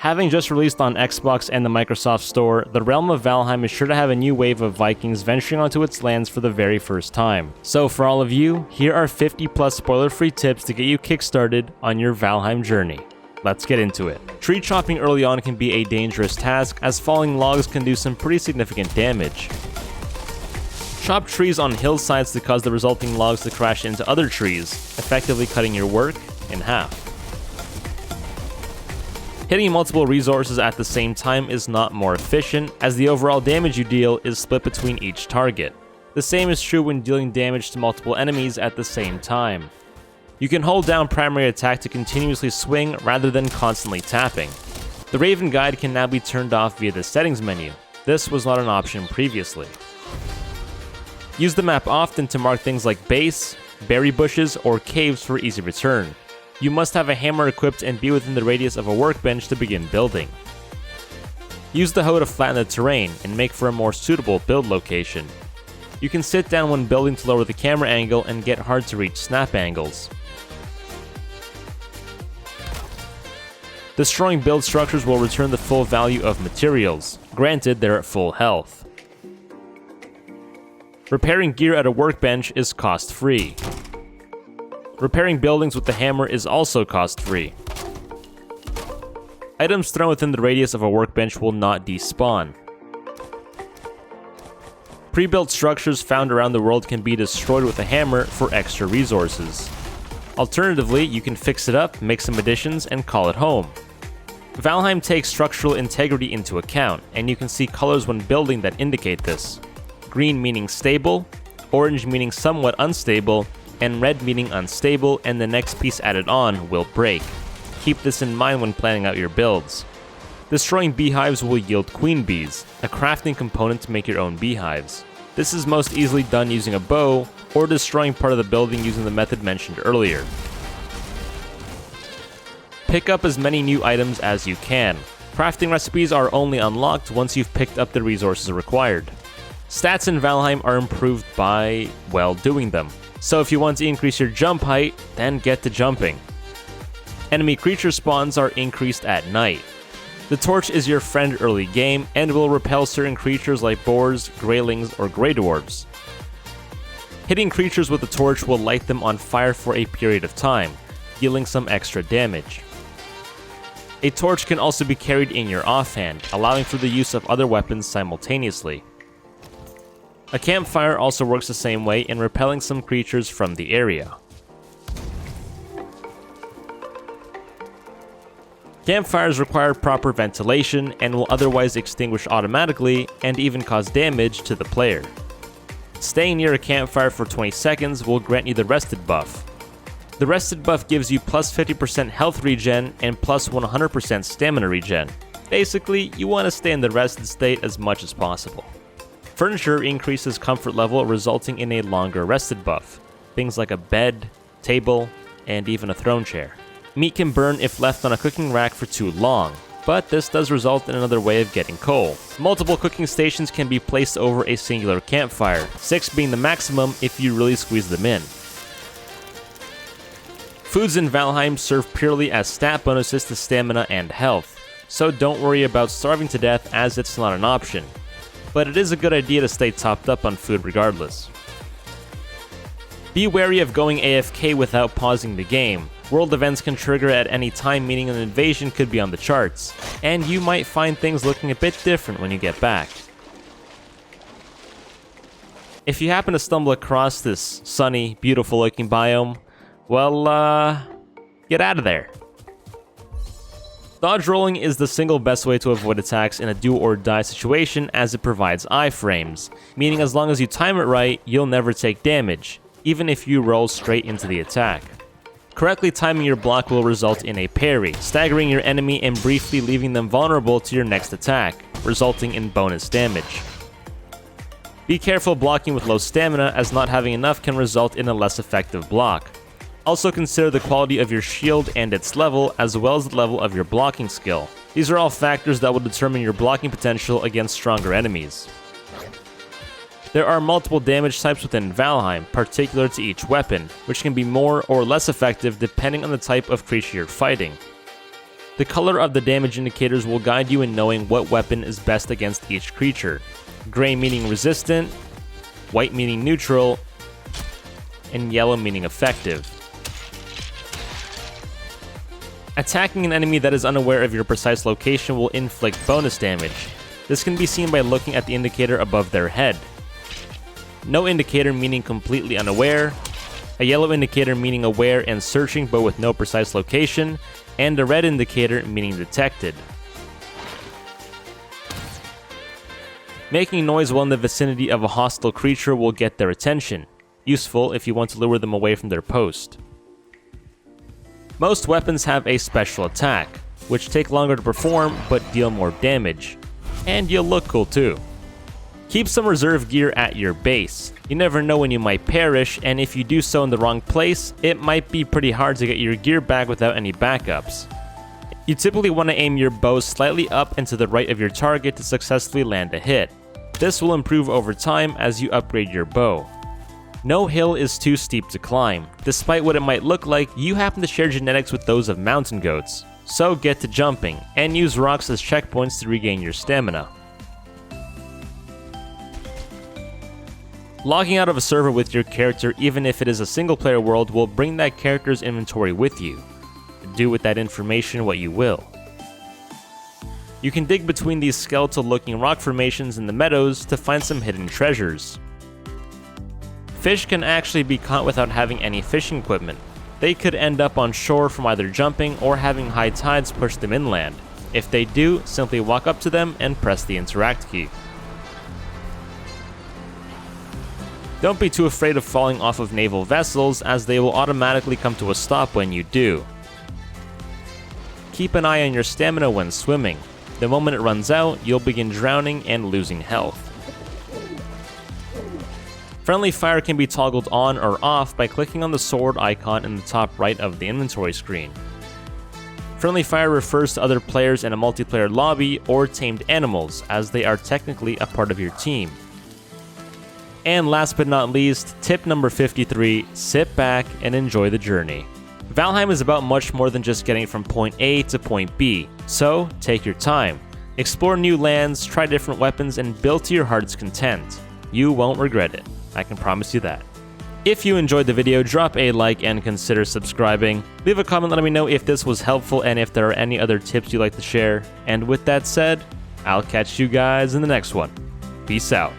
Having just released on Xbox and the Microsoft Store, the Realm of Valheim is sure to have a new wave of Vikings venturing onto its lands for the very first time. So for all of you, here are 50 plus spoiler-free tips to get you kickstarted on your Valheim journey. Let's get into it. Tree chopping early on can be a dangerous task, as falling logs can do some pretty significant damage. Chop trees on hillsides to cause the resulting logs to crash into other trees, effectively cutting your work in half. Hitting multiple resources at the same time is not more efficient, as the overall damage you deal is split between each target. The same is true when dealing damage to multiple enemies at the same time. You can hold down primary attack to continuously swing rather than constantly tapping. The Raven Guide can now be turned off via the settings menu. This was not an option previously. Use the map often to mark things like base, berry bushes, or caves for easy return. You must have a hammer equipped and be within the radius of a workbench to begin building. Use the hoe to flatten the terrain and make for a more suitable build location. You can sit down when building to lower the camera angle and get hard to reach snap angles. Destroying build structures will return the full value of materials, granted they're at full health. Repairing gear at a workbench is cost-free. Repairing buildings with the hammer is also cost-free. Items thrown within the radius of a workbench will not despawn. Pre-built structures found around the world can be destroyed with a hammer for extra resources. Alternatively, you can fix it up, make some additions, and call it home. Valheim takes structural integrity into account, and you can see colors when building that indicate this. Green meaning stable, orange meaning somewhat unstable, and red meaning unstable, and the next piece added on will break. Keep this in mind when planning out your builds. Destroying beehives will yield queen bees, a crafting component to make your own beehives. This is most easily done using a bow, or destroying part of the building using the method mentioned earlier. Pick up as many new items as you can. Crafting recipes are only unlocked once you've picked up the resources required. Stats in Valheim are improved by, well, doing them. So if you want to increase your jump height, then get to jumping. Enemy creature spawns are increased at night. The torch is your friend early game and will repel certain creatures like boars, greylings, or grey dwarves. Hitting creatures with the torch will light them on fire for a period of time, dealing some extra damage. A torch can also be carried in your offhand, allowing for the use of other weapons simultaneously. A campfire also works the same way in repelling some creatures from the area. Campfires require proper ventilation and will otherwise extinguish automatically and even cause damage to the player. Staying near a campfire for 20 seconds will grant you the rested buff. The rested buff gives you plus 50% health regen and plus 100% stamina regen. Basically, you want to stay in the rested state as much as possible. Furniture increases comfort level, resulting in a longer rested buff. Things like a bed, table, and even a throne chair. Meat can burn if left on a cooking rack for too long, but this does result in another way of getting coal. Multiple cooking stations can be placed over a singular campfire, 6 being the maximum if you really squeeze them in. Foods in Valheim serve purely as stat bonuses to stamina and health, so don't worry about starving to death as it's not an option. But it is a good idea to stay topped up on food regardless. Be wary of going AFK without pausing the game. World events can trigger at any time, meaning an invasion could be on the charts, and you might find things looking a bit different when you get back. If you happen to stumble across this sunny, beautiful looking biome, well, get out of there. Dodge rolling is the single best way to avoid attacks in a do-or-die situation, as it provides iframes, meaning as long as you time it right, you'll never take damage, even if you roll straight into the attack. Correctly timing your block will result in a parry, staggering your enemy and briefly leaving them vulnerable to your next attack, resulting in bonus damage. Be careful blocking with low stamina, as not having enough can result in a less effective block. Also consider the quality of your shield and its level, as well as the level of your blocking skill. These are all factors that will determine your blocking potential against stronger enemies. There are multiple damage types within Valheim, particular to each weapon, which can be more or less effective depending on the type of creature you're fighting. The The color of the damage indicators will guide you in knowing what weapon is best against each creature. Gray meaning resistant, white meaning neutral, and yellow meaning effective. Attacking an enemy that is unaware of your precise location will inflict bonus damage. This can be seen by looking at the indicator above their head. No indicator meaning completely unaware, a yellow indicator meaning aware and searching but with no precise location, and a red indicator meaning detected. Making noise while in the vicinity of a hostile creature will get their attention, useful if you want to lure them away from their post. Most weapons have a special attack, which take longer to perform but deal more damage. And you'll look cool too. Keep some reserve gear at your base. You never know when you might perish, and if you do so in the wrong place, it might be pretty hard to get your gear back without any backups. You typically want to aim your bow slightly up and to the right of your target to successfully land a hit. This will improve over time as you upgrade your bow. No hill is too steep to climb. Despite what it might look like, you happen to share genetics with those of mountain goats. So get to jumping, and use rocks as checkpoints to regain your stamina. Logging out of a server with your character, even if it is a single player world, will bring that character's inventory with you. Do with that information what you will. You can dig between these skeletal looking rock formations in the meadows to find some hidden treasures. Fish can actually be caught without having any fishing equipment. They could end up on shore from either jumping or having high tides push them inland. If they do, simply walk up to them and press the interact key. Don't be too afraid of falling off of naval vessels, as they will automatically come to a stop when you do. Keep an eye on your stamina when swimming. The moment it runs out, you'll begin drowning and losing health. Friendly fire can be toggled on or off by clicking on the sword icon in the top right of the inventory screen. Friendly fire refers to other players in a multiplayer lobby or tamed animals, as they are technically a part of your team. And last but not least, tip number 53, sit back and enjoy the journey. Valheim is about much more than just getting from point A to point B, so take your time. Explore new lands, try different weapons, and build to your heart's content. You won't regret it. I can promise you that. If you enjoyed the video, drop a like and consider subscribing. Leave a comment letting me know if this was helpful and if there are any other tips you'd like to share. And with that said, I'll catch you guys in the next one. Peace out.